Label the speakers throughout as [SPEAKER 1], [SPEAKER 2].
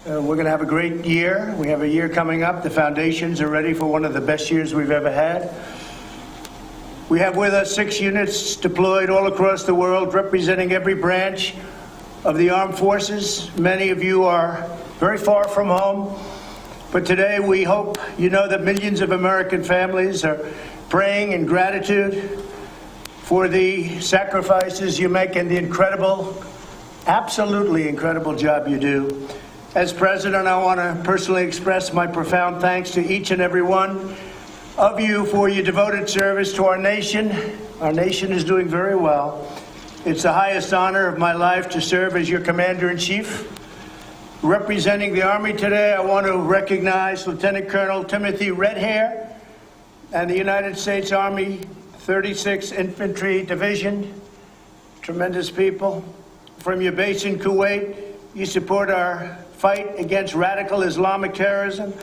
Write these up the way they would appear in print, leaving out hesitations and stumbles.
[SPEAKER 1] We're going to have a great year. We have a year coming up. The foundations are ready for one of the best years we've ever had. We have with us 6 units deployed all across the world, representing every branch of the armed forces. Many of you are very far from home, but today we hope you know that millions of American families are praying in gratitude for the sacrifices you make and the incredible, absolutely incredible job you do. As President, I want to personally express my profound thanks to each and every one of you for your devoted service to our nation. Our nation is doing very well. It's the highest honor of my life to serve as your Commander-in-Chief. Representing the Army today, I want to recognize Lieutenant Colonel Timothy Redhair and the United States Army 36th Infantry Division. Tremendous people. From your base in Kuwait, you support our fight against radical Islamic terrorism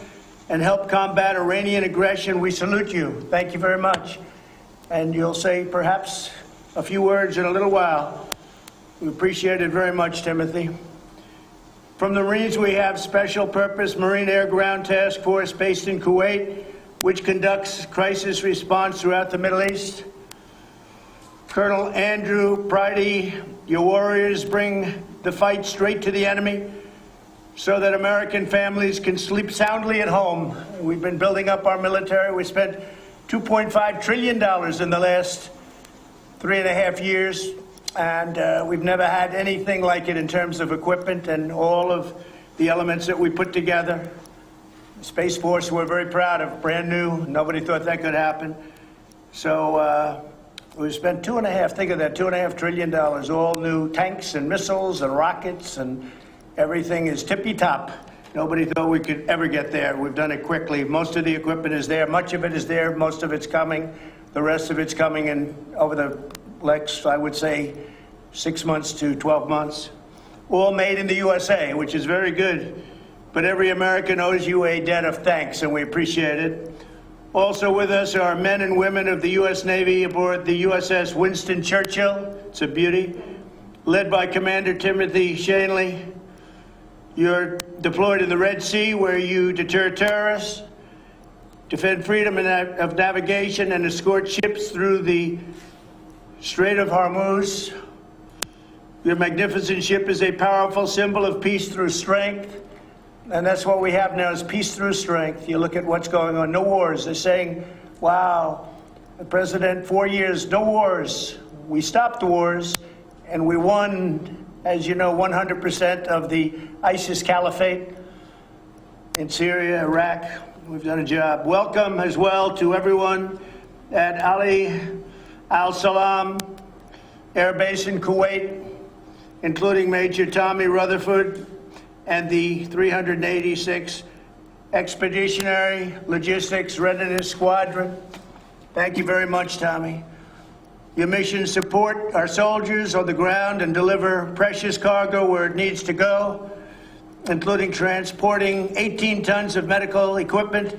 [SPEAKER 1] and help combat Iranian aggression. We salute you. Thank you very much. And you'll say perhaps a few words in a little while. We appreciate it very much, Timothy. From the Marines, we have Special Purpose Marine Air Ground Task Force based in Kuwait, which conducts crisis response throughout the Middle East. Colonel Andrew Pridey, your warriors bring the fight straight to the enemy so that American families can sleep soundly at home. We've been building up our military. We spent $2.5 trillion in the last 3.5 years, and we've never had anything like it in terms of equipment and all of the elements that we put together. The Space Force, we're very proud of, brand new. Nobody thought that could happen. So we spent $2.5 trillion, all new tanks and missiles and rockets, and everything is tippy-top. Nobody thought we could ever get there. We've done it quickly. Most of the equipment is there. Much of it is there. Most of it's coming. The rest of it's coming in over the next, I would say, 6 months to 12 months. All made in the USA, which is very good. But every American owes you a debt of thanks, and we appreciate it. Also with us are men and women of the U.S. Navy aboard the USS Winston Churchill. It's a beauty. Led by Commander Timothy Shanley. You're deployed in the Red Sea, where you deter terrorists, defend freedom of navigation, and escort ships through the Strait of Hormuz. Your magnificent ship is a powerful symbol of peace through strength. And that's what we have now, is peace through strength. You look at what's going on. No wars. They're saying, wow, the president, 4 years, no wars. We stopped the wars, and we won, as you know, 100% of the ISIS caliphate in Syria, Iraq. We've done a job. Welcome as well to everyone at Ali Al Salam Air Base in Kuwait, including Major Tommy Rutherford and the 386 Expeditionary Logistics Readiness Squadron. Thank you very much, Tommy. Your mission support our soldiers on the ground and deliver precious cargo where it needs to go, including transporting 18 tons of medical equipment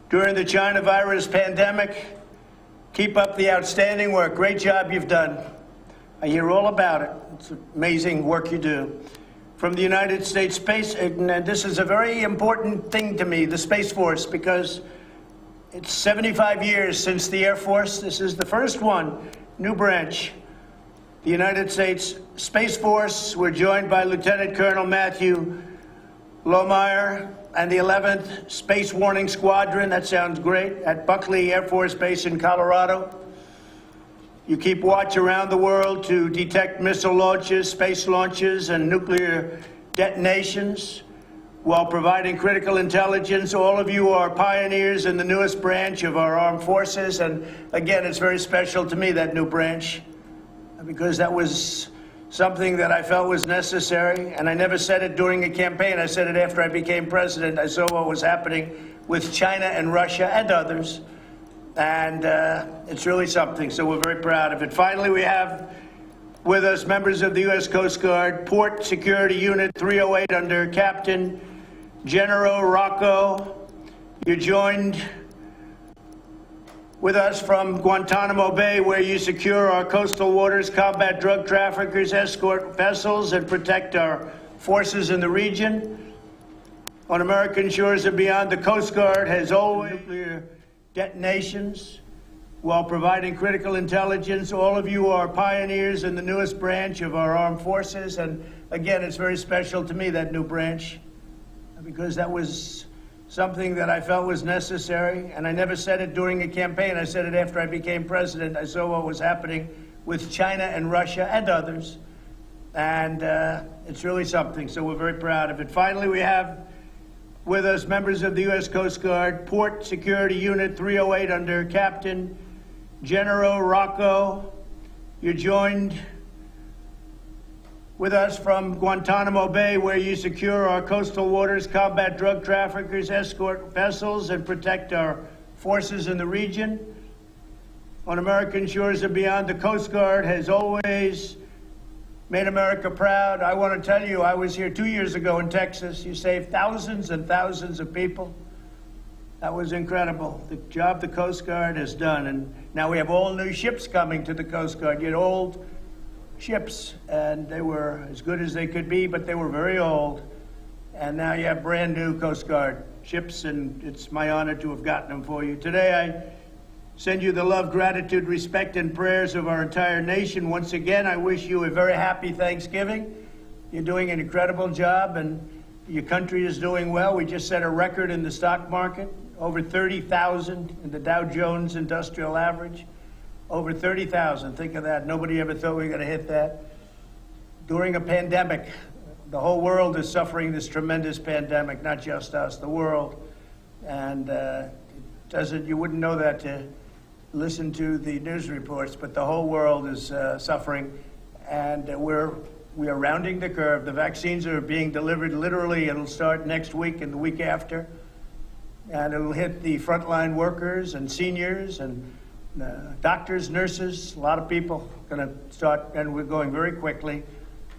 [SPEAKER 1] during the China virus pandemic. Keep up the outstanding work. Great job you've done. I hear all about it. It's amazing work you do. From the United States Space, and this is a very important thing to me, the Space Force, because it's 75 years since the Air Force. This is the first one, new branch. The United States Space Force, we're joined by Lieutenant Colonel Matthew Lohmeyer and the 11th Space Warning Squadron, that sounds great, at Buckley Air Force Base in Colorado. You keep watch around the world to detect missile launches, space launches, and nuclear detonations while providing critical intelligence. All of you are pioneers in the newest branch of our armed forces. And again, it's very special to me, that new branch, because that was something that I felt was necessary. And I never said it during a campaign. I said it after I became president. I saw what was happening with China and Russia and others. And it's really something, so we're very proud of it. Finally, we have with us members of the U.S. Coast Guard Port Security Unit 308 under Captain General Rocco. You're joined with us from Guantanamo Bay, where you secure our coastal waters, combat drug traffickers, escort vessels, and protect our forces in the region. On American shores and beyond, the Coast Guard has always nuclear detonations while providing critical intelligence. All of you are pioneers in the newest branch of our armed forces. And again, it's very special to me, that new branch, because that was something that I felt was necessary. And I never said it during a campaign. I said it after I became president. I saw what was happening with China and Russia and others. And it's really something. So we're very proud of it. Finally, we have with us members of the U.S. Coast Guard, Port Security Unit 308 under Captain General Rocco. You're joined with us from Guantanamo Bay, where you secure our coastal waters, combat drug traffickers, escort vessels, and protect our forces in the region. On American shores and beyond, the Coast Guard has always made America proud. I want to tell you, I was here 2 years ago in Texas. You saved thousands and thousands of people. That was incredible, the job the Coast Guard has done. And now we have all new ships coming to the Coast Guard. You had old ships, and they were as good as they could be, but they were very old. And now you have brand new Coast Guard ships, and it's my honor to have gotten them for you. Today, I send you the love, gratitude, respect, and prayers of our entire nation. Once again, I wish you a very happy Thanksgiving. You're doing an incredible job, and your country is doing well. We just set a record in the stock market, over 30,000 in the Dow Jones Industrial Average. Over 30,000, think of that. Nobody ever thought we were going to hit that. During a pandemic, the whole world is suffering this tremendous pandemic, not just us, the world. And you wouldn't know that to listen to the news reports, but the whole world is suffering, and we are rounding the curve. The vaccines are being delivered literally. It'll start next week and the week after, and it'll hit the frontline workers and seniors and doctors, nurses, a lot of people going to start, and we're going very quickly.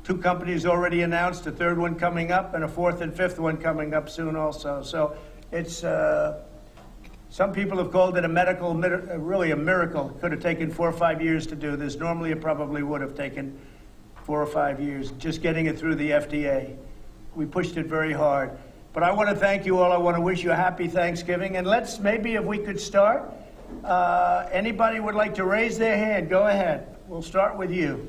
[SPEAKER 1] 2 companies already announced, a 3rd one coming up, and a 4th and 5th one coming up soon also. So it's some people have called it really a miracle. It could have taken 4 or 5 years to do this. Normally, it probably would have taken 4 or 5 years, just getting it through the FDA. We pushed it very hard. But I want to thank you all. I want to wish you a happy Thanksgiving. And maybe if we could start, anybody would like to raise their hand, go ahead. We'll start with you.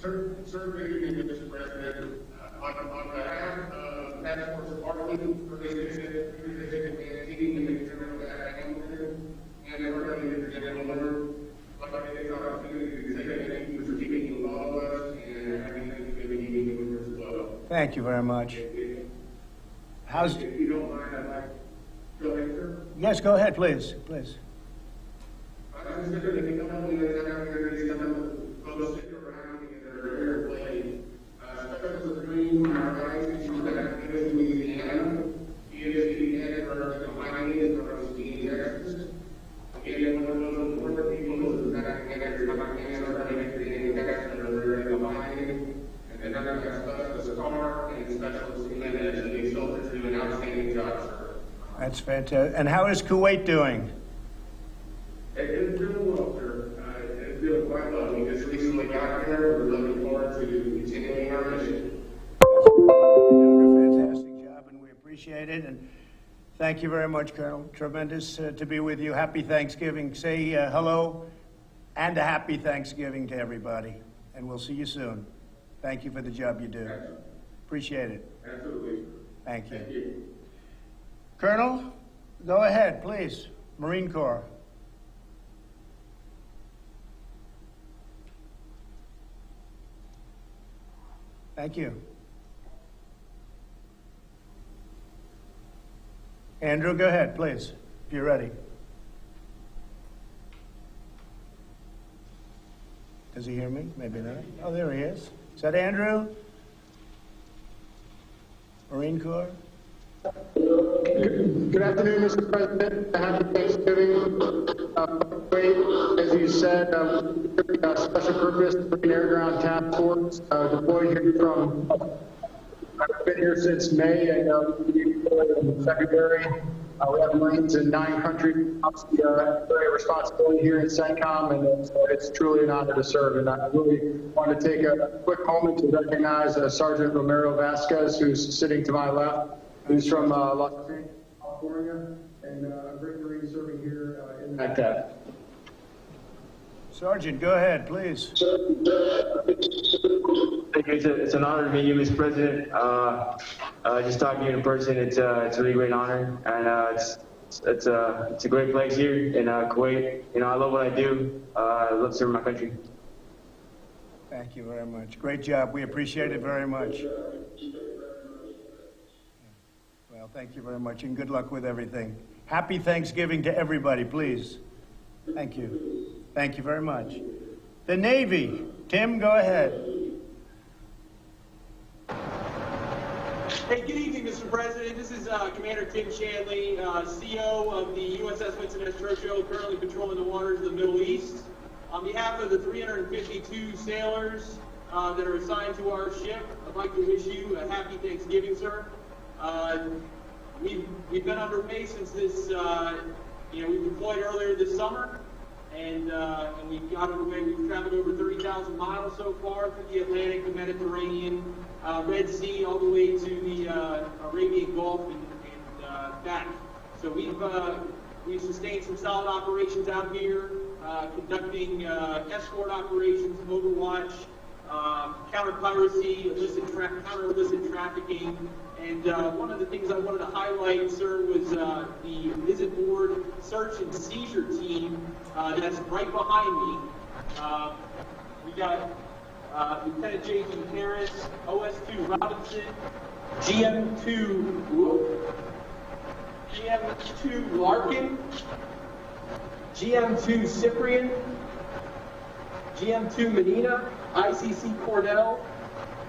[SPEAKER 2] Sir, good evening, Mr. President. On behalf of Task Force Department for the Executive and General Hamilton and the Representative General, I'd like to take the opportunity to say thank you for keeping all of us and having Thanksgiving evening with us as well.
[SPEAKER 1] Thank you very much.
[SPEAKER 2] If you don't mind, I'd like to go ahead, sir.
[SPEAKER 1] Yes, go ahead, please. Please.
[SPEAKER 2] I was just going to come up with close around in their play. Special was a dream in our lives. She was back in Louisiana. He is the head of the combining from Texas. Again, one of those important people who is back in combining. And then I've got Specialist Carr and Specialist Clinton. They both do an outstanding job, sir.
[SPEAKER 1] That's fantastic. And how is Kuwait doing?
[SPEAKER 2] It's doing well, sir. It's doing quite well. We just recently got here. We're looking forward to continuing our mission.
[SPEAKER 1] You're doing a fantastic job, and we appreciate it. And thank you very much, Colonel. Tremendous to be with you. Happy Thanksgiving. Say hello and a happy Thanksgiving to everybody. And we'll see you soon. Thank you for the job you do. Appreciate it.
[SPEAKER 2] Absolutely.
[SPEAKER 1] Thank you.
[SPEAKER 2] Thank you.
[SPEAKER 1] Colonel, go ahead, please. Marine Corps. Thank you. Andrew, go ahead, please, if you're ready. Does he hear me? Maybe not. Oh, there he is. Is that Andrew? Marine Corps?
[SPEAKER 3] Good afternoon, Mr. President. Happy Thanksgiving. As you said, Special Purpose Marine Air Ground Task Force deployed here from, I've been here since May. I know in February. We have Marines in 9 countries. Obviously, very responsibility here in CENTCOM, and it's truly an honor to serve. And I really want to take a quick moment to recognize Sergeant Romero Vasquez, who's sitting to my left, who's from Los Angeles, California, and a great Marine serving here in Baghdad.
[SPEAKER 1] Sergeant, go ahead, please.
[SPEAKER 4] Thank you. It's an honor to meet you, Mr. President. Just talking to you in person, it's a really great honor, and it's a great place here in Kuwait. You know, I love what I do. I love serving my country.
[SPEAKER 1] Thank you very much. Great job. We appreciate it very much. Well, thank you very much, and good luck with everything. Happy Thanksgiving to everybody, please. Thank you. Thank you very much. The Navy. Tim, go ahead.
[SPEAKER 5] Hey, good evening, Mr. President. This is Commander Tim Shanley, CO of the USS Winston S. Churchill, currently patrolling the waters of the Middle East. On behalf of the 352 sailors that are assigned to our ship, I'd like to wish you a happy Thanksgiving, sir. We've been underway since this, we deployed earlier this summer, and we got underway. We've traveled over 30,000 miles so far through the Atlantic, the Mediterranean, Red Sea, all the way to the Arabian Gulf and back. So we've sustained some solid operations out here, conducting escort operations, overwatch, counter piracy, counter illicit trafficking. And one of the things I wanted to highlight, sir, was the visit board search and seizure team that's right behind me. We got Lieutenant J.D. Harris, OS2 Robinson, GM2 Larkin, GM2 Cyprian, GM2 Medina, ICC Cordell,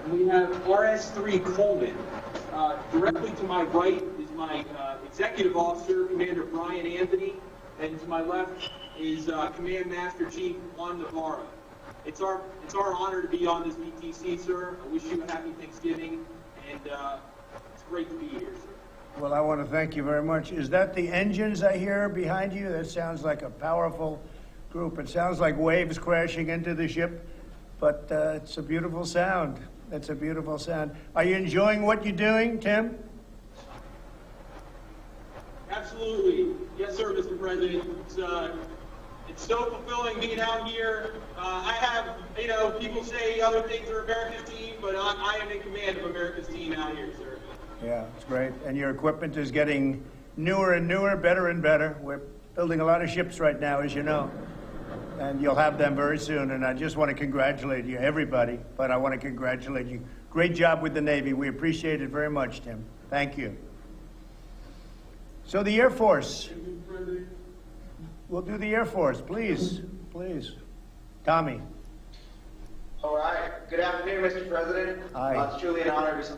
[SPEAKER 5] and we have RS3 Coleman. Directly to my right is my executive officer, Commander Brian Anthony, and to my left is Command Master Chief Juan Navarro. It's our honor to be on this VTC, sir. I wish you a happy Thanksgiving, and it's great to be here, sir.
[SPEAKER 1] Well, I want to thank you very much. Is that the engines I hear behind you? That sounds like a powerful group. It sounds like waves crashing into the ship, but it's a beautiful sound. It's a beautiful sound. Are you enjoying what you're doing, Tim?
[SPEAKER 5] Absolutely. Yes, sir, Mr. President. It's so fulfilling being out here. I have, people say other things are America's team, but I am in command of America's team out here, sir.
[SPEAKER 1] Yeah, it's great. And your equipment is getting newer and newer, better and better. We're building a lot of ships right now, as you know. And you'll have them very soon. And I just want to congratulate you, everybody, but I want to congratulate you. Great job with the Navy. We appreciate it very much, Tim. Thank you. So the Air Force. We'll do the Air Force, please. Please. Tommy.
[SPEAKER 6] All right. Good afternoon, Mr. President.
[SPEAKER 1] Hi.
[SPEAKER 6] It's truly an honor this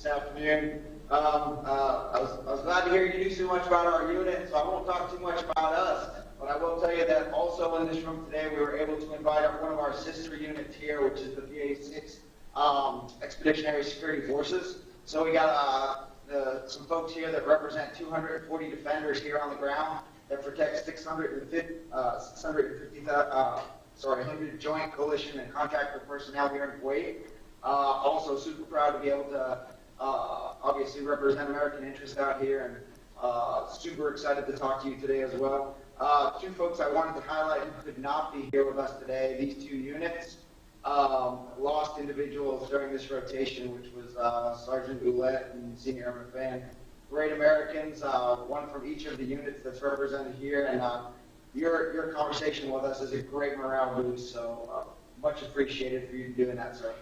[SPEAKER 6] afternoon. I was glad to hear you knew so much about our unit, so I won't talk too much about us. But I will tell you that also in this room today, we were able to invite one of our sister units here, which is the VA6 Expeditionary Security Forces. So we got some folks here that represent 240 defenders here on the ground that protect 650 joint coalition and contractor personnel here in Kuwait. Also super proud to be able to obviously represent American interests out here, and super excited to talk to you today as well. Two folks I wanted to highlight who could not be here with us today. These two units lost individuals during this rotation, which was Sergeant Ouellette and Senior Airman Fan. Great Americans, one from each of the units that's represented here, and your conversation with us is a great morale boost, so much appreciated for you doing that, sir.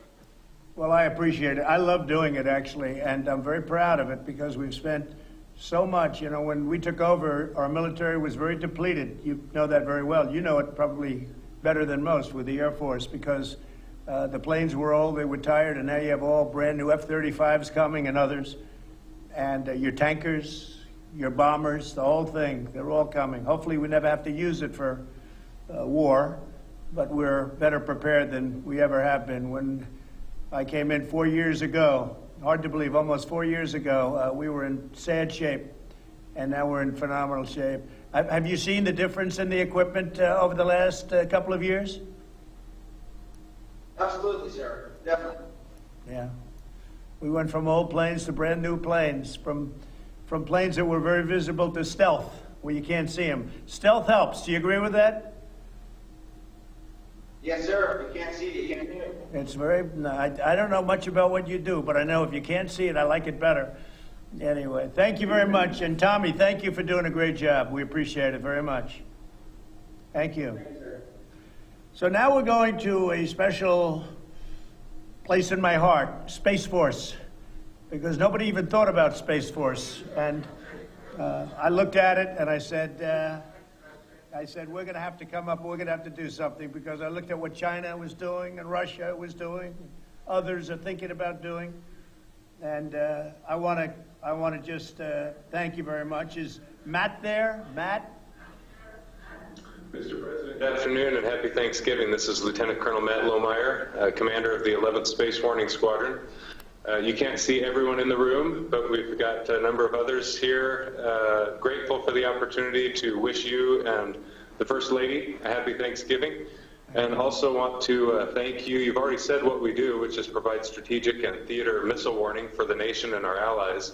[SPEAKER 1] Well, I appreciate it. I love doing it, actually, and I'm very proud of it because we've spent so much. When we took over, our military was very depleted. You know that very well. You know it probably better than most with the Air Force because the planes were old, they were tired, and now you have all brand new F-35s coming and others. And your tankers, your bombers, the whole thing, they're all coming. Hopefully we never have to use it for war, but we're better prepared than we ever have been. When I came in 4 years ago, hard to believe, almost 4 years ago, we were in sad shape. and now we're in phenomenal shape. Have you seen the difference in the equipment over the last couple of years?
[SPEAKER 6] Absolutely, sir. Definitely.
[SPEAKER 1] Yeah. We went from old planes to brand new planes, from planes that were very visible to stealth, where you can't see them. Stealth helps. Do you agree with that?
[SPEAKER 6] Yes, sir. If you can't see it, you can't hear it.
[SPEAKER 1] It's very, no, I don't know much about what you do, but I know if you can't see it, I like it better. Anyway, thank you very much. And Tommy, thank you for doing a great job. We appreciate it very much. Thank you. So now we're going to a special place in my heart, Space Force, because nobody even thought about Space Force. And I looked at it and I said, we're going to have to come up, we're going to have to do something, because I looked at what China was doing and Russia was doing, others are thinking about doing. And I want to just thank you very much. Is Matt there? Matt?
[SPEAKER 7] Mr. President, good afternoon and happy Thanksgiving. This is Lieutenant Colonel Matt Lohmeyer, Commander of the 11th Space Warning Squadron. You can't see everyone in the room, but we've got a number of others here. Grateful for the opportunity to wish you and the First Lady a happy Thanksgiving. And also want to thank you. You've already said what we do, which is provide strategic and theater missile warning for the nation and our allies.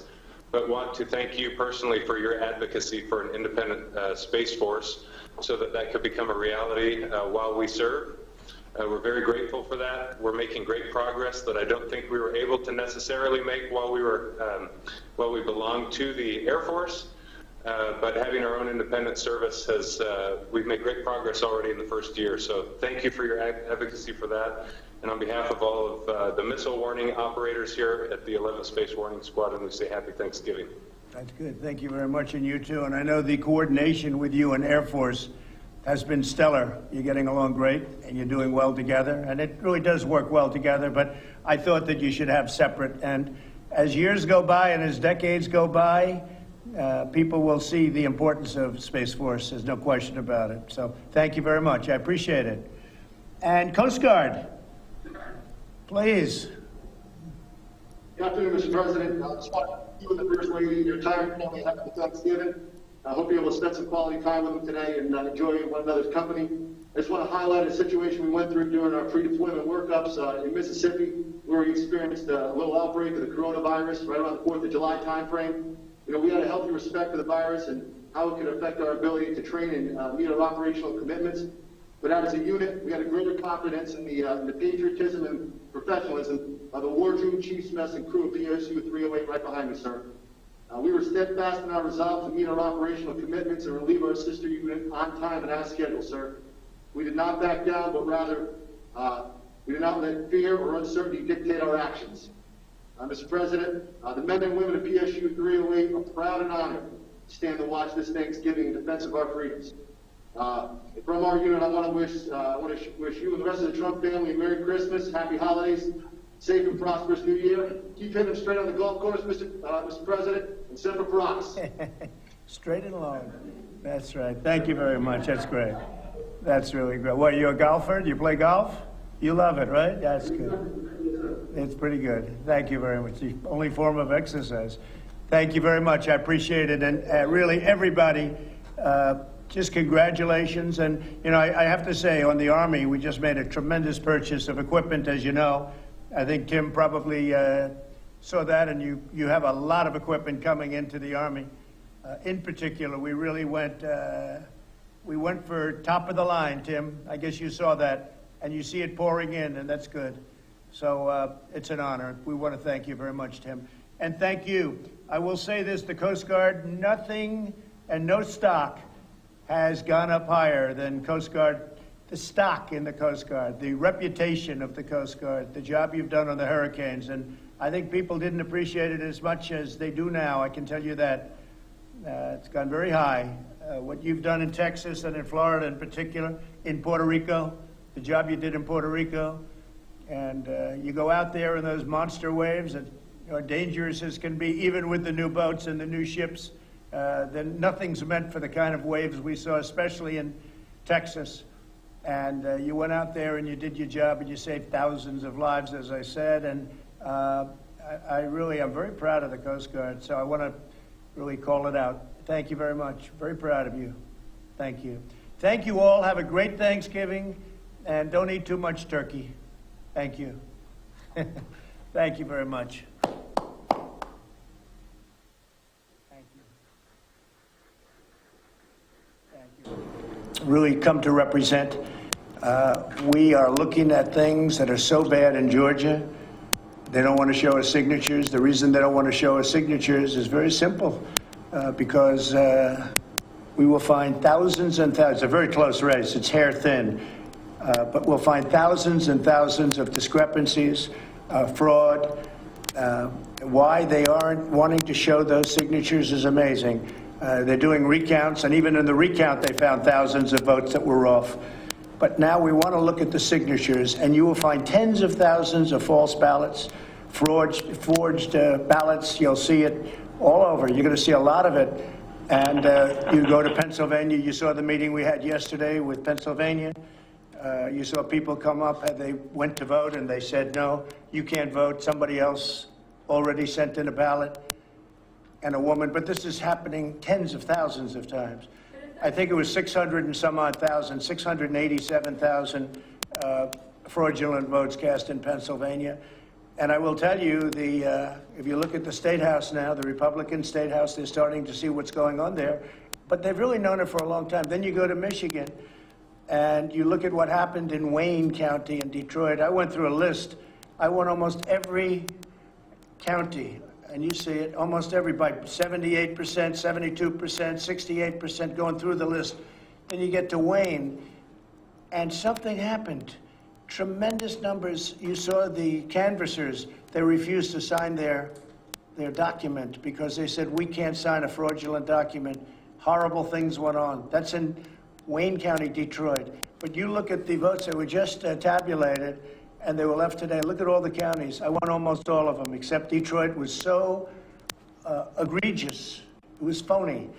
[SPEAKER 7] But want to thank you personally for your advocacy for an independent Space Force, so that could become a reality while we serve. We're very grateful for that. We're making great progress that I don't think we were able to necessarily make while we belonged to the Air Force. But having our own independent service we've made great progress already in the first year. So thank you for your advocacy for that. And on behalf of all of the missile warning operators here at the 11th Space Warning Squadron, we say happy Thanksgiving.
[SPEAKER 1] That's good. Thank you very much, and you too. And I know the coordination with you and Air Force has been stellar. You're getting along great, and you're doing well together. And it really does work well together, but I thought that you should have separate. And as years go by and as decades go by, people will see the importance of Space Force. There's no question about it. So thank you very much. I appreciate it. And Coast Guard, please.
[SPEAKER 3] Good afternoon, Mr. President. I just want to thank you and the First Lady and your entire family happy Thanksgiving. I hope you're able to spend some quality time with them today and enjoy one another's company. I just want to highlight a situation we went through during our pre-deployment workups in Mississippi, where we experienced a little outbreak of the coronavirus right around the 4th of July timeframe. You know, we had a healthy respect for the virus and how it could affect our ability to train and meet our operational commitments. But as a unit, we had a greater confidence in the patriotism and professionalism of the wardroom, chiefs, mess, and crew of PSU 308 right behind me, sir. We were steadfast in our resolve to meet our operational commitments and relieve our sister unit on time and as scheduled, sir. We did not back down, but rather we did not let fear or uncertainty dictate our actions. Mr. President, the men and women of PSU 308 are proud and honored to stand to watch this Thanksgiving in defense of our freedoms. From our unit, I want to wish you and the rest of the Trump family a Merry Christmas, Happy Holidays, safe and prosperous New Year. Keep hitting them straight on the golf course, Mr. President, and Semper Paratus.
[SPEAKER 1] Straight and long. That's right. Thank you very much. That's great. That's really great. What, you're a golfer? Do you play golf? You love it, right? That's good. It's pretty good. Thank you very much. The only form of exercise. Thank you very much. I appreciate it. And really, everybody, just congratulations. And, you know, I have to say, on the Army, we just made a tremendous purchase of equipment, as you know. I think Tim probably saw that, and you have a lot of equipment coming into the Army. In particular, we really went for top of the line, Tim. I guess you saw that, and you see it pouring in, and that's good. So it's an honor. We want to thank you very much, Tim. And thank you. I will say this, the Coast Guard, nothing and no stock has gone up higher than Coast Guard, the stock in the Coast Guard, the reputation of the Coast Guard, the job you've done on the hurricanes. And I think people didn't appreciate it as much as they do now. I can tell you that. It's gone very high. What you've done in Texas and in Florida in particular, in Puerto Rico, the job you did in Puerto Rico, and you go out there in those monster waves that are dangerous as can be, even with the new boats and the new ships. Then nothing's meant for the kind of waves we saw, especially in Texas. And you went out there and you did your job and you saved thousands of lives, as I said. And I'm very proud of the Coast Guard. So I want to really call it out. Thank you very much. Very proud of you. Thank you. Thank you all. Have a great Thanksgiving, and don't eat too much turkey. Thank you. Thank you very much. Thank you. Thank you. Really come to represent. We are looking at things that are so bad in Georgia. They don't want to show us signatures. The reason they don't want to show us signatures is very simple, because we will find thousands and thousands. It's a very close race. It's hair thin. But we'll find thousands and thousands of discrepancies, fraud. Why they aren't wanting to show those signatures is amazing. They're doing recounts, and even in the recount, they found thousands of votes that were off. But now we want to look at the signatures, and you will find tens of thousands of false ballots, forged ballots. You'll see it all over. You're going to see a lot of it. And you go to Pennsylvania. You saw the meeting we had yesterday with Pennsylvania. You saw people come up, and they went to vote, and they said, no, you can't vote. Somebody else already sent in a ballot, and a woman. But this is happening tens of thousands of times. I think it was 600 and some odd thousand, 687,000 fraudulent votes cast in Pennsylvania. And I will tell you, if you look at the State House now, the Republican State House, they're starting to see what's going on there. But they've really known it for a long time. Then you go to Michigan, and you look at what happened in Wayne County in Detroit. I went through a list. I went almost every county, and you see it, almost everybody, 78%, 72%, 68%, going through the list. Then you get to Wayne, and something happened. Tremendous numbers. You saw the canvassers. They refused to sign their document because they said, we can't sign a fraudulent document. Horrible things went on. That's in Wayne County, Detroit. But you look at the votes that were just tabulated, and they were left today. Look at all the counties. I won almost all of them, except Detroit was so egregious. It was phony.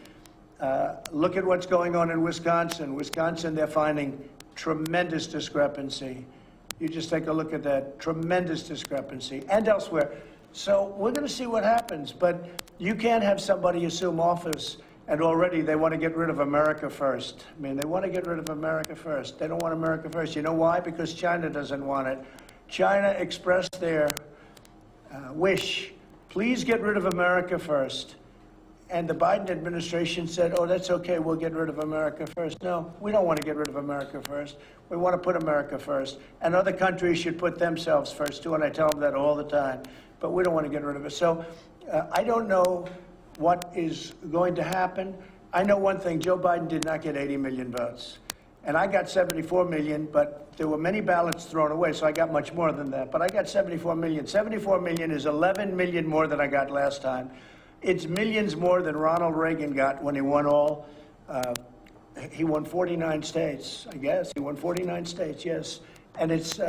[SPEAKER 1] Look at what's going on in Wisconsin. Wisconsin, they're finding tremendous discrepancy. You just take a look at that. Tremendous discrepancy. And elsewhere. So we're going to see what happens. But you can't have somebody assume office and already they want to get rid of America first. I mean, they want to get rid of America first. They don't want America first. You know why? Because China doesn't want it. China expressed their wish, please get rid of America first. And the Biden administration said, oh, that's okay, we'll get rid of America first. No, we don't want to get rid of America first. We want to put America first. And other countries should put themselves first, too, and I tell them that all the time. But we don't want to get rid of it. So I don't know what is going to happen. I know one thing, Joe Biden did not get 80 million votes. And I got 74 million, but there were many ballots thrown away, so I got much more than that. But I got 74 million. 74 million is 11 million more than I got last time. It's millions more than Ronald Reagan got when he won all. He won 49 states, I guess. He won 49 states, yes. And it's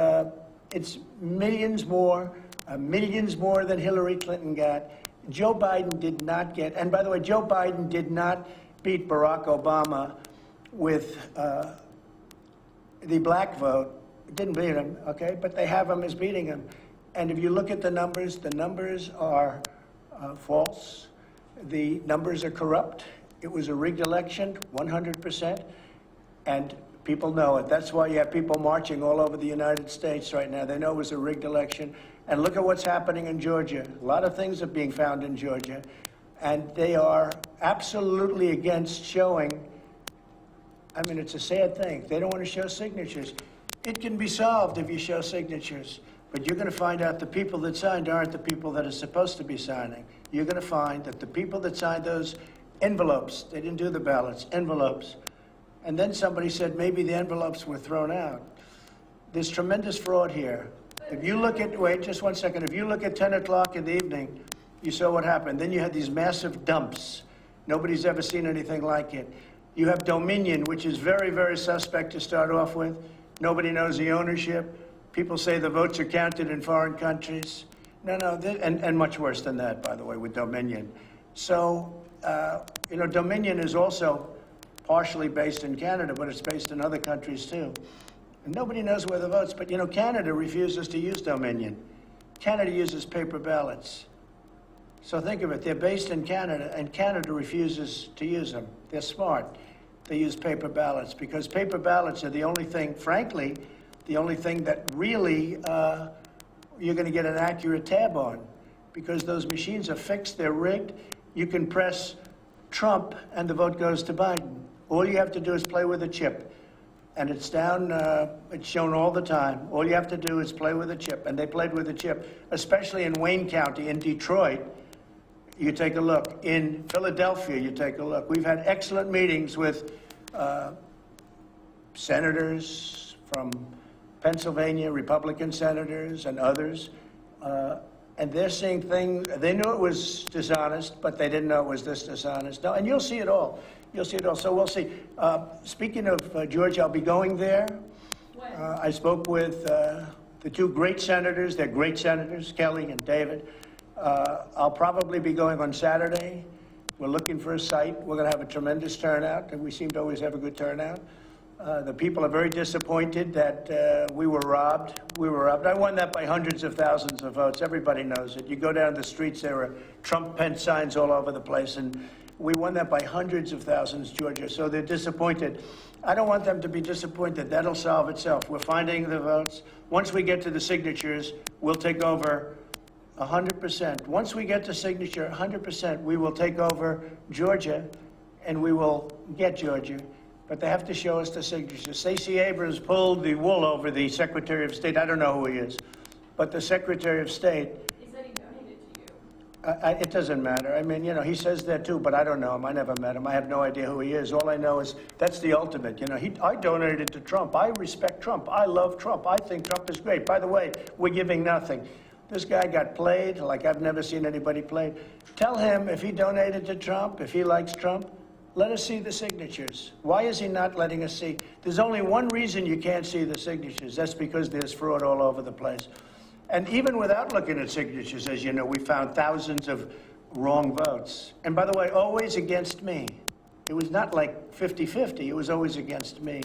[SPEAKER 1] millions more than Hillary Clinton got. Joe Biden did not get, and by the way, Joe Biden did not beat Barack Obama with the black vote. Didn't beat him, okay? But they have him as beating him. And if you look at the numbers are false. The numbers are corrupt. It was a rigged election, 100%. And people know it. That's why you have people marching all over the United States right now. They know it was a rigged election. And look at what's happening in Georgia. A lot of things are being found in Georgia. And they are absolutely against showing. I mean, it's a sad thing. They don't want to show signatures. It can be solved if you show signatures. But you're going to find out the people that signed aren't the people that are supposed to be signing. You're going to find that the people that signed those envelopes, they didn't do the ballots, envelopes. And then somebody said maybe the envelopes were thrown out. There's tremendous fraud here. If you look at, wait just one second, if you look at 10 o'clock in the evening, you saw what happened. Then you had these massive dumps. Nobody's ever seen anything like it. You have Dominion, which is very, very suspect to start off with. Nobody knows the ownership. People say the votes are counted in foreign countries. No, and much worse than that, by the way, with Dominion. So, Dominion is also partially based in Canada, but it's based in other countries too. And nobody knows where the votes, but Canada refuses to use Dominion. Canada uses paper ballots. So think of it, they're based in Canada, and Canada refuses to use them. They're smart. They use paper ballots because paper ballots are the only thing, frankly, the only thing that really you're going to get an accurate tab on, because those machines are fixed, they're rigged. You can press Trump and the vote goes to Biden. All you have to do is play with a chip. And it's down, it's shown all the time. All you have to do is play with a chip. And they played with a chip, especially in Wayne County, in Detroit. You take a look. In Philadelphia, you take a look. We've had excellent meetings with senators from Pennsylvania, Republican senators and others. And they're seeing things, they knew it was dishonest, but they didn't know it was this dishonest. No, and you'll see it all. You'll see it all. So we'll see. Speaking of Georgia, I'll be going there. I spoke with the two great senators. They're great senators, Kelly and David. I'll probably be going on Saturday. We're looking for a site. We're going to have a tremendous turnout, and we seem to always have a good turnout. The people are very disappointed that we were robbed. We were robbed. I won that by hundreds of thousands of votes. Everybody knows it. You go down the streets, there are Trump-Pence signs all over the place, and we won that by hundreds of thousands, Georgia. So they're disappointed. I don't want them to be disappointed. That'll solve itself. We're finding the votes. Once we get to the signatures, we'll take over 100%. Once we get to signature 100%, we will take over Georgia, and we will get Georgia. But they have to show us the signatures. Stacey Abrams pulled the wool over the Secretary of State. I don't know who he is, but the Secretary of State.
[SPEAKER 8] He said he donated to you.
[SPEAKER 1] It doesn't matter. I mean, you know, he says that too, but I don't know him. I never met him. I have no idea who he is. All I know is that's the ultimate. You know, I donated to Trump. I respect Trump. I love Trump. I think Trump is great. By the way, we're giving nothing. This guy got played like I've never seen anybody played. Tell him if he donated to Trump, if he likes Trump, let us see the signatures. Why is he not letting us see? There's only one reason you can't see the signatures. That's because there's fraud all over the place. And even without looking at signatures, as you know, we found thousands of wrong votes. And by the way, always against me. It was not like 50-50. It was always against me.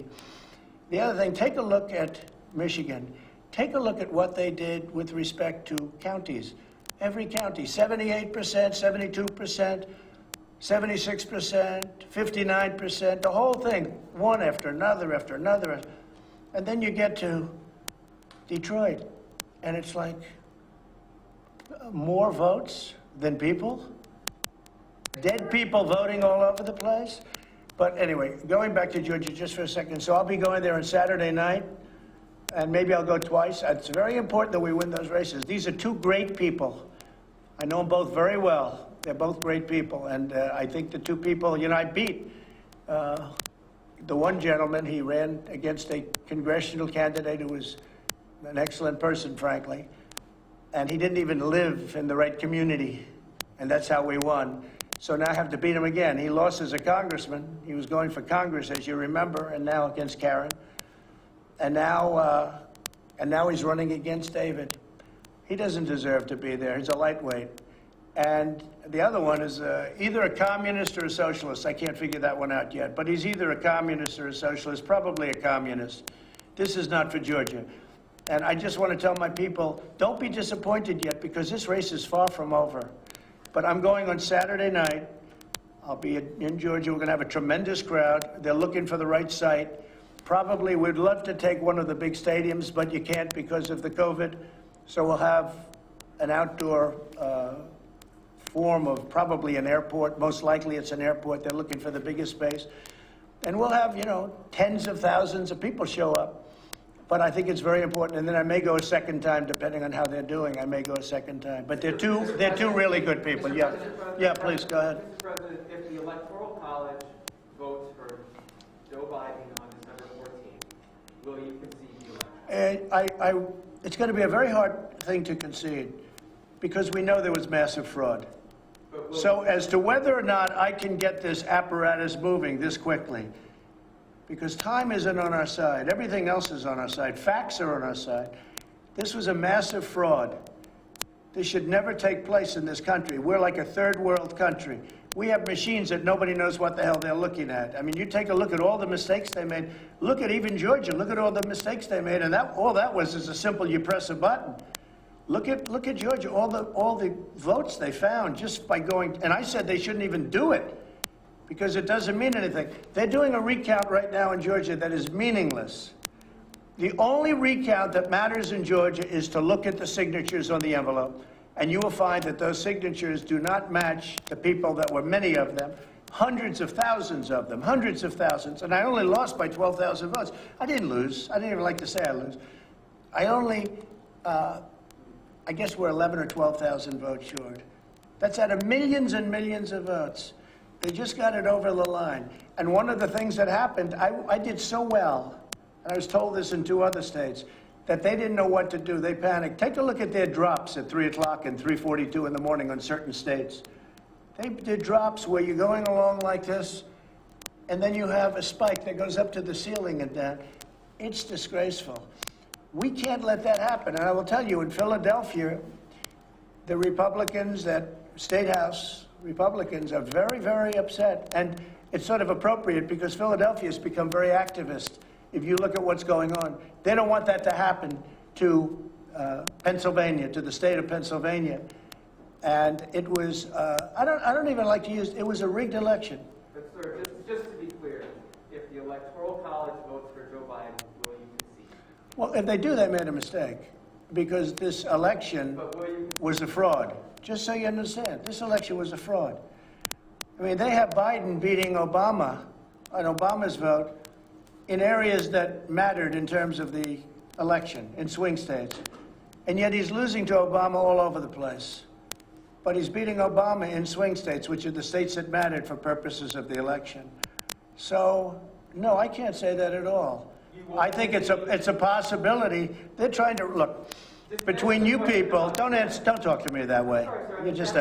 [SPEAKER 1] The other thing, take a look at Michigan. Take a look at what they did with respect to counties. Every county, 78%, 72%. 76%, 59%, the whole thing, one after another after another. And then you get to Detroit, and it's like more votes than people, dead people voting all over the place. But anyway, going back to Georgia just for a second. So I'll be going there on Saturday night, and maybe I'll go twice. It's very important that we win those races. These are two great people. I know them both very well. They're both great people, and I think the two people, you know, I beat the one gentleman. He ran against a congressional candidate who was an excellent person, frankly, and he didn't even live in the right community, and that's how we won. So now I have to beat him again. He lost as a congressman. He was going for Congress, as you remember, and now against Karen, and now he's running against David. He doesn't deserve to be there. He's a lightweight. And the other one is either a communist or a socialist. I can't figure that one out yet. But he's either a communist or a socialist, probably a communist. This is not for Georgia. And I just want to tell my people, don't be disappointed yet, because this race is far from over. But I'm going on Saturday night. I'll be in Georgia. We're going to have a tremendous crowd. They're looking for the right site. Probably we'd love to take one of the big stadiums, but you can't because of the COVID. So we'll have an outdoor form of probably an airport. Most likely it's an airport. They're looking for the biggest space. And we'll have, you know, tens of thousands of people show up. But I think it's very important. And then I may go a second time, depending on how they're doing. I may go a second time. But they're two really good people. Yeah. Yeah, please, go ahead.
[SPEAKER 9] Mr. President, if the Electoral College votes for Joe Biden on December 14th, will you concede the election?
[SPEAKER 1] It's going to be a very hard thing to concede, because we know there was massive fraud. So as to whether or not I can get this apparatus moving this quickly, because time isn't on our side. Everything else is on our side. Facts are on our side. This was a massive fraud. This should never take place in this country. We're like a third world country. We have machines that nobody knows what the hell they're looking at. I mean, you take a look at all the mistakes they made. Look at even Georgia. Look at all the mistakes they made. And all that was is a simple, you press a button. Look at Georgia, all the votes they found just by going, and I said they shouldn't even do it because it doesn't mean anything. They're doing a recount right now in Georgia that is meaningless. The only recount that matters in Georgia is to look at the signatures on the envelope, and you will find that those signatures do not match the people that were many of them, hundreds of thousands of them, hundreds of thousands, and I only lost by 12,000 votes. I didn't lose. I didn't even like to say I lose. I only, I guess we're 11 or 12,000 votes short. That's out of millions and millions of votes. They just got it over the line. And one of the things that happened, I did so well, and I was told this in 2 other states, that they didn't know what to do. They panicked. Take a look at their drops at 3 o'clock and 3:42 in the morning on certain states. They did drops where you're going along like this, and then you have a spike that goes up to the ceiling and down. It's disgraceful. We can't let that happen. And I will tell you, in Philadelphia, the Republicans, that State House Republicans, are very, very upset. And it's sort of appropriate because Philadelphia has become very activist. If you look at what's going on, they don't want that to happen to Pennsylvania, to the state of Pennsylvania. And it was, I don't even like to use, it was a rigged election.
[SPEAKER 9] But sir, just to be clear, if the Electoral College votes for Joe Biden, will you concede?
[SPEAKER 1] Well, if they do, they made a mistake because this election was a fraud. Just so you understand, this election was a fraud. I mean, they have Biden beating Obama on Obama's vote in areas that mattered in terms of the election, in swing states. And yet he's losing to Obama all over the place. But he's beating Obama in swing states, which are the states that mattered for purposes of the election. So, no, I can't say that at all. I think it's a possibility. They're trying to, look, between you people, don't talk to me that way. You're just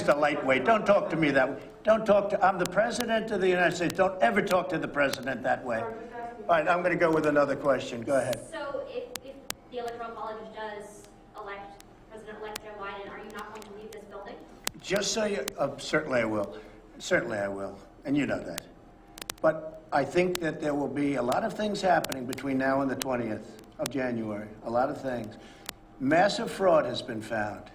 [SPEAKER 1] a lightweight. Don't talk to me that way. Don't talk to, I'm the president of the United States. Don't ever talk to the president that way. All right, I'm going to go with another question. Go ahead.
[SPEAKER 10] So if the Electoral College does elect President-elect Joe Biden, are you not going to leave this building?
[SPEAKER 1] Just so you, certainly I will. Certainly I will. And you know that. But I think that there will be a lot of things happening between now and the 20th of January. A lot of things. Massive fraud has been found.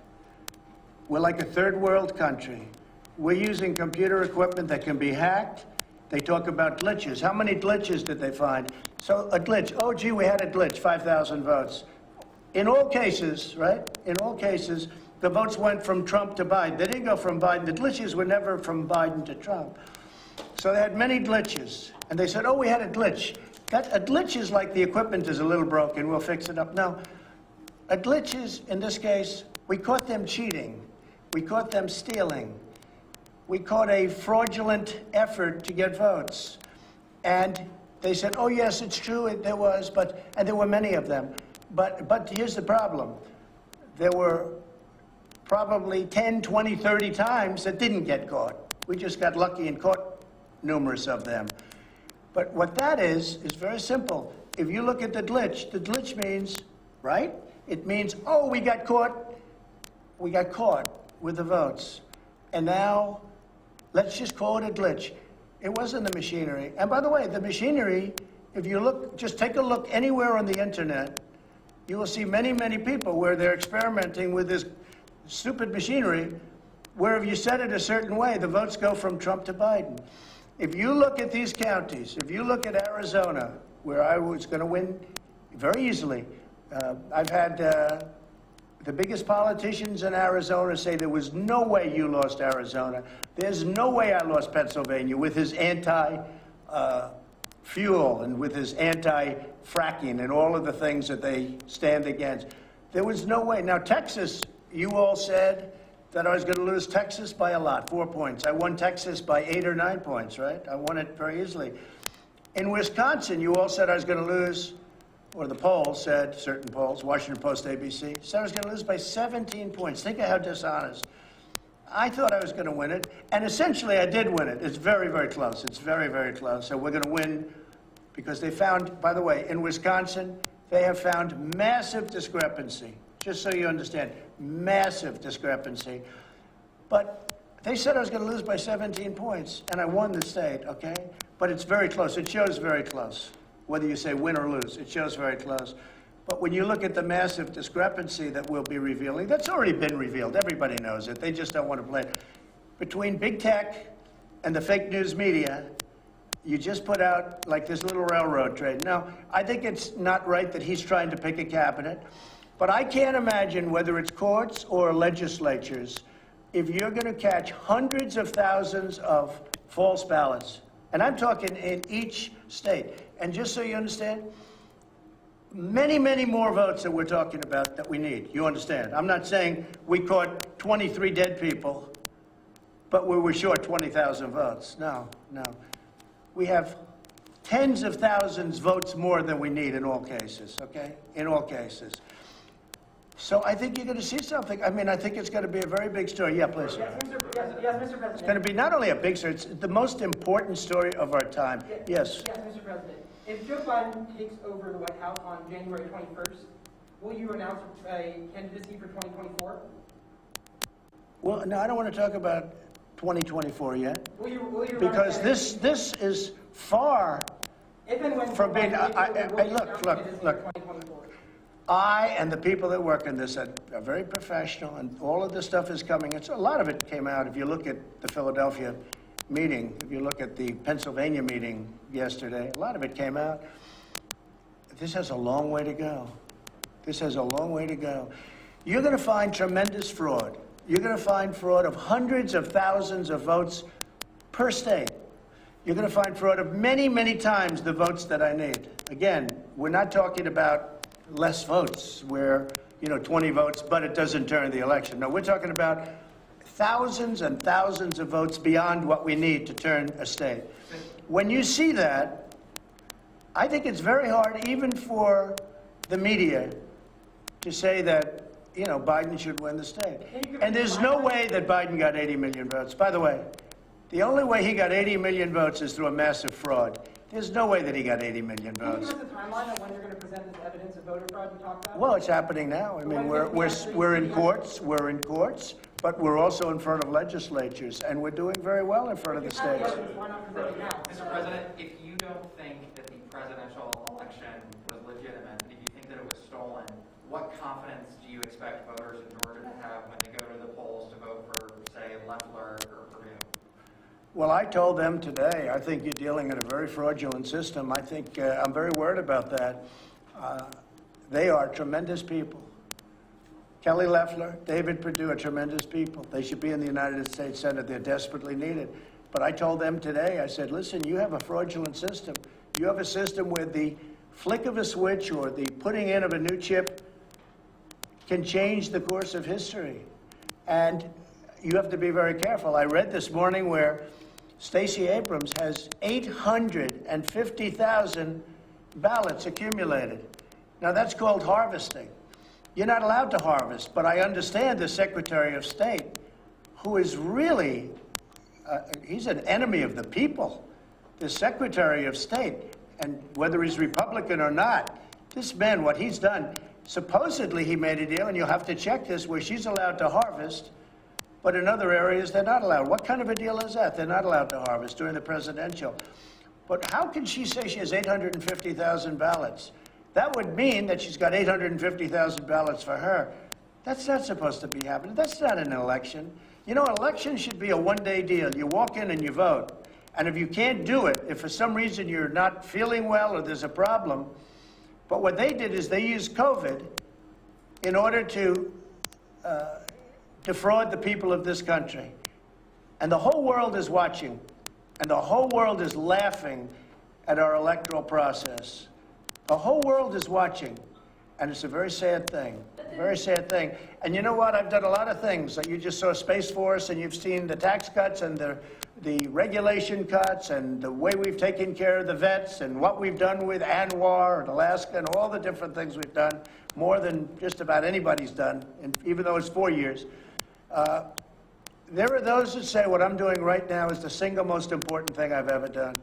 [SPEAKER 1] We're like a third world country. We're using computer equipment that can be hacked. They talk about glitches. How many glitches did they find? So a glitch. Oh, gee, we had a glitch, 5,000 votes. In all cases, right? In all cases, the votes went from Trump to Biden. They didn't go from Biden. The glitches were never from Biden to Trump. So they had many glitches. And they said, oh, we had a glitch. A glitch is like the equipment is a little broken. We'll fix it up. No. A glitch is, in this case, we caught them cheating. We caught them stealing. We caught a fraudulent effort to get votes. And they said, oh, yes, it's true, there was, and there were many of them. But here's the problem. There were probably 10, 20, 30 times that didn't get caught. We just got lucky and caught numerous of them. But what that is very simple. If you look at the glitch means, right? It means, oh, we got caught with the votes. And now, let's just call it a glitch. It wasn't the machinery. And by the way, the machinery, if you look, just take a look anywhere on the internet, you will see many, many people where they're experimenting with this stupid machinery, where if you set it a certain way, the votes go from Trump to Biden. If you look at these counties, if you look at Arizona, where I was going to win very easily, I've had the biggest politicians in Arizona say there was no way you lost Arizona. There's no way I lost Pennsylvania with his anti-fuel and with his anti-fracking and all of the things that they stand against. There was no way. Now, Texas, you all said that I was going to lose Texas by a lot, 4 points. I won Texas by 8 or 9 points, right? I won it very easily. In Wisconsin, you all said I was going to lose, or the polls said, certain polls, Washington Post, ABC, said I was going to lose by 17 points. Think of how dishonest. I thought I was going to win it, and essentially I did win it. It's very, very close. It's very, very close. So we're going to win because they found, by the way, in Wisconsin, they have found massive discrepancy. Just so you understand, massive discrepancy. But they said I was going to lose by 17 points, and I won the state, okay? But it's very close. It shows very close. Whether you say win or lose, it shows very close. But when you look at the massive discrepancy that we'll be revealing, that's already been revealed. Everybody knows it. They just don't want to play it. Between big tech and the fake news media, you just put out like this little railroad trade. Now, I think it's not right that he's trying to pick a cabinet, but I can't imagine whether it's courts or legislatures, if you're going to catch hundreds of thousands of false ballots, and I'm talking in each state, and just so you understand, many, many more votes that we're talking about that we need. You understand? I'm not saying we caught 23 dead people, but we were short 20,000 votes. No, no. We have tens of thousands votes more than we need in all cases, okay? In all cases. So I think you're going to see something. I mean, I think it's going to be a very big story. Yeah, please.
[SPEAKER 9] Yes, Mr. President.
[SPEAKER 1] It's going to be not only a big story, it's the most important story of our time. Yes.
[SPEAKER 9] Yes, Mr. President. If Joe Biden takes over the White House on January 21st, will you announce a candidacy for 2024?
[SPEAKER 1] Well, no, I don't want to talk about 2024 yet.
[SPEAKER 9] Will you
[SPEAKER 1] Because this is far
[SPEAKER 9] if and when
[SPEAKER 1] from being.
[SPEAKER 9] Joe Biden takes over, will you announce
[SPEAKER 1] Look.
[SPEAKER 9] candidacy for 2024?
[SPEAKER 1] I and the people that work in this are very professional, and all of this stuff is coming. A lot of it came out. If you look at the Philadelphia meeting, if you look at the Pennsylvania meeting yesterday, a lot of it came out. This has a long way to go. This has a long way to go. You're going to find tremendous fraud. You're going to find fraud of hundreds of thousands of votes per state. You're going to find fraud of many, many times the votes that I need. Again, we're not talking about less votes where, 20 votes, but it doesn't turn the election. No, we're talking about thousands and thousands of votes beyond what we need to turn a state. When you see that, I think it's very hard, even for the media, to say that, Biden should win the state. And there's no way that Biden got 80 million votes. By the way, the only way he got 80 million votes is through a massive fraud. There's no way that he got 80 million
[SPEAKER 9] Can you
[SPEAKER 1] votes.
[SPEAKER 9] give us a timeline on when you're going to present this evidence of voter fraud you talked about?
[SPEAKER 1] Well, it's happening now. I mean, we're in courts, but we're also in front of legislatures, and we're doing very well in front of the states.
[SPEAKER 9] Why not present it now?
[SPEAKER 11] Mr. President, if you don't think that the presidential election was legitimate, and if you think that it was stolen, what confidence do you expect voters in Georgia to have when they go to the polls to vote for, say, Loeffler or Perdue?
[SPEAKER 1] Well, I told them today, I think you're dealing in a very fraudulent system. I think I'm very worried about that. They are tremendous people. Kelly Loeffler, David Perdue are tremendous people. They should be in the United States Senate. They're desperately needed. But I told them today, I said, listen, you have a fraudulent system. You have a system where the flick of a switch or the putting in of a new chip can change the course of history. And you have to be very careful. I read this morning where Stacey Abrams has 850,000 ballots accumulated. Now, that's called harvesting. You're not allowed to harvest, but I understand the Secretary of State, who is really, he's an enemy of the people, the Secretary of State, and whether he's Republican or not, this man, what he's done, supposedly he made a deal, and you'll have to check this, where she's allowed to harvest, but in other areas, they're not allowed. What kind of a deal is that? They're not allowed to harvest during the presidential. But how can she say she has 850,000 ballots? That would mean that she's got 850,000 ballots for her. That's not supposed to be happening. That's not an election. An election should be a one-day deal. You walk in and you vote. And if you can't do it, if for some reason you're not feeling well or there's a problem, but what they did is they used COVID in order to defraud the people of this country. And the whole world is watching, and the whole world is laughing at our electoral process. The whole world is watching, and it's a very sad thing, very sad thing. And you know what? I've done a lot of things. You just saw Space Force, and you've seen the tax cuts and the regulation cuts and the way we've taken care of the vets and what we've done with Anwar and Alaska and all the different things we've done, more than just about anybody's done, and even though it's 4 years. There are those that say what I'm doing right now is the single most important thing I've ever done.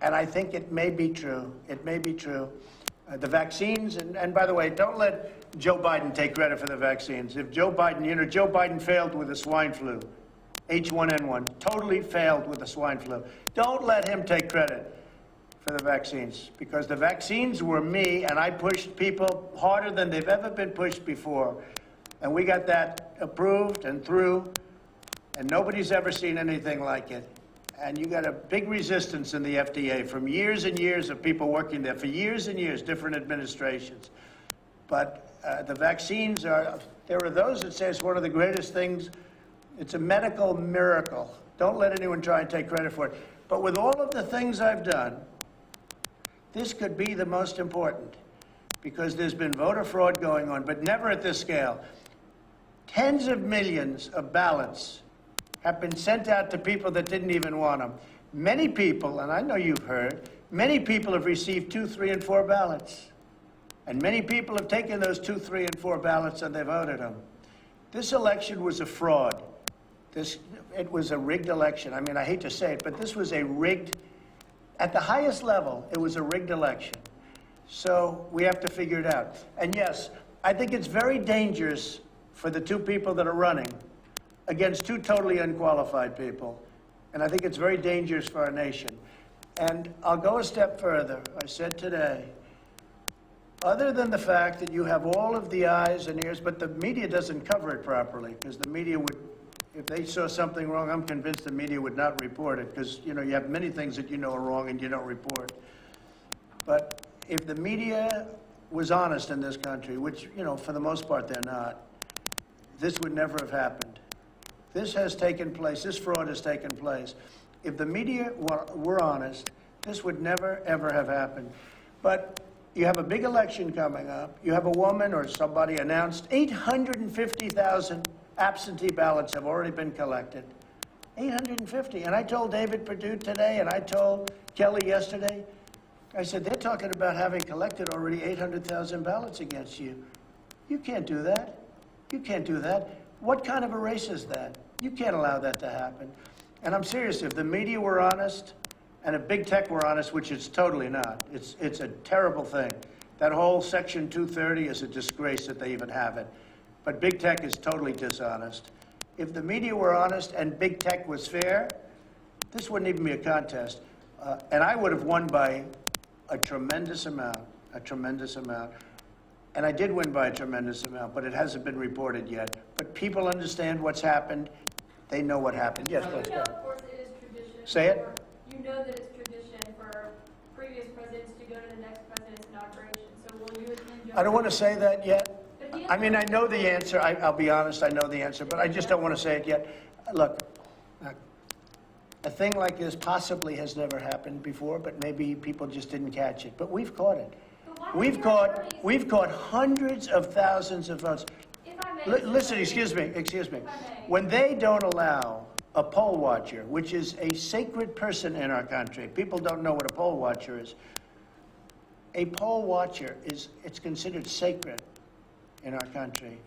[SPEAKER 1] And I think it may be true. It may be true. The vaccines, and by the way, don't let Joe Biden take credit for the vaccines. If Joe Biden, Joe Biden failed with the swine flu, H1N1, totally failed with the swine flu. Don't let him take credit for the vaccines, because the vaccines were me, and I pushed people harder than they've ever been pushed before. And we got that approved and through, and nobody's ever seen anything like it. And you got a big resistance in the FDA from years and years of people working there, for years and years, different administrations. But the vaccines there are those that say it's one of the greatest things. It's a medical miracle. Don't let anyone try and take credit for it. But with all of the things I've done, this could be the most important, because there's been voter fraud going on, but never at this scale. Tens of millions of ballots have been sent out to people that didn't even want them. Many people, and I know you've heard, many people have received 2, 3, and 4 ballots. And many people have taken those 2, 3, and 4 ballots and they voted them. This election was a fraud. It was a rigged election. I mean, I hate to say it, but this was a rigged, at the highest level, it was a rigged election. So we have to figure it out. And yes, I think it's very dangerous for the 2 people that are running against 2 totally unqualified people. And I think it's very dangerous for our nation. And I'll go a step further. I said today, other than the fact that you have all of the eyes and ears, but the media doesn't cover it properly, because the media would, if they saw something wrong, I'm convinced the media would not report it, because, you have many things that you know are wrong and you don't report. But if the media was honest in this country, which, for the most part they're not, this would never have happened. This has taken place, this fraud has taken place. If the media were honest, this would never, ever have happened. But you have a big election coming up. You have a woman or somebody announced 850,000 absentee ballots have already been collected. 850. And I told David Perdue today, and I told Kelly yesterday, I said, they're talking about having collected already 800,000 ballots against you. You can't do that. You can't do that. What kind of a race is that? You can't allow that to happen. And I'm serious, if the media were honest, and if big tech were honest, which it's totally not, it's a terrible thing. That whole Section 230 is a disgrace that they even have it. But big tech is totally dishonest. If the media were honest and big tech was fair, this wouldn't even be a contest. And I would have won by a tremendous amount, And I did win by a tremendous amount, but it hasn't been reported yet. But people understand what's happened. They know what happened. Yes, please.
[SPEAKER 8] You know, of course, it is tradition.
[SPEAKER 1] Say it.
[SPEAKER 8] You know that it's tradition for previous presidents to go to the next president's inauguration. So will you attend?
[SPEAKER 1] I don't want to say that yet. I mean, I know the answer. I'll be honest, I know the answer, but I just don't want to say it yet. Look, a thing like this possibly has never happened before, but maybe people just didn't catch it. But we've caught it. We've caught hundreds of thousands of votes.
[SPEAKER 8] If I may,
[SPEAKER 1] Listen, excuse me. When they don't allow a poll watcher, which is a sacred person in our country, people don't know what a poll watcher is. A poll watcher it's considered sacred in our country.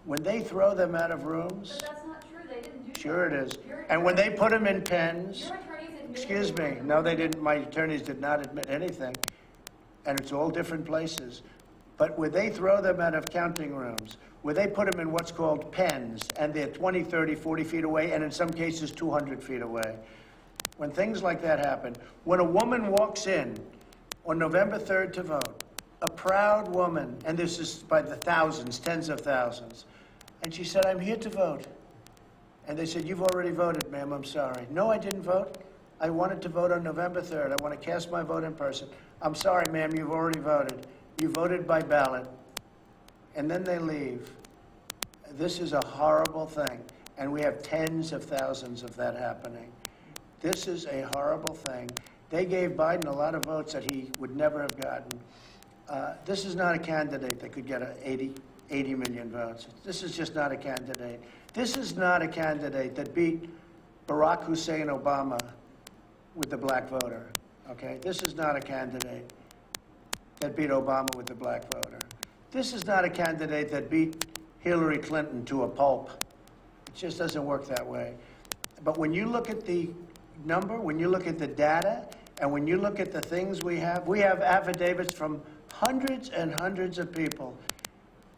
[SPEAKER 1] When they throw them out of rooms,
[SPEAKER 8] but that's not true. They didn't do that.
[SPEAKER 1] sure it is. And when they put them in pens,
[SPEAKER 8] Your attorneys admitted
[SPEAKER 1] excuse me, no, they didn't. My attorneys did not admit anything. And it's all different places. But where they throw them out of counting rooms, where they put them in what's called pens, and they're 20, 30, 40 feet away, and in some cases 200 feet away. When things like that happen, when a woman walks in on November 3rd to vote, a proud woman, and this is by the thousands, tens of thousands, and she said, I'm here to vote. And they said, you've already voted, ma'am, I'm sorry. No, I didn't vote. I wanted to vote on November 3rd. I want to cast my vote in person. I'm sorry, ma'am, you've already voted. You voted by ballot. And then they leave. This is a horrible thing. And we have tens of thousands of that happening. This is a horrible thing. They gave Biden a lot of votes that he would never have gotten. This is not a candidate that could get 80 million votes. This is just not a candidate. This is not a candidate that beat Barack Hussein Obama with the black voter, okay? This is not a candidate that beat Obama with the black voter. This is not a candidate that beat Hillary Clinton to a pulp. It just doesn't work that way. But when you look at the number, when you look at the data, and when you look at the things we have affidavits from hundreds and hundreds of people.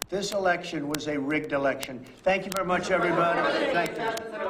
[SPEAKER 1] This election was a rigged election. Thank you very much, everybody. Thank you.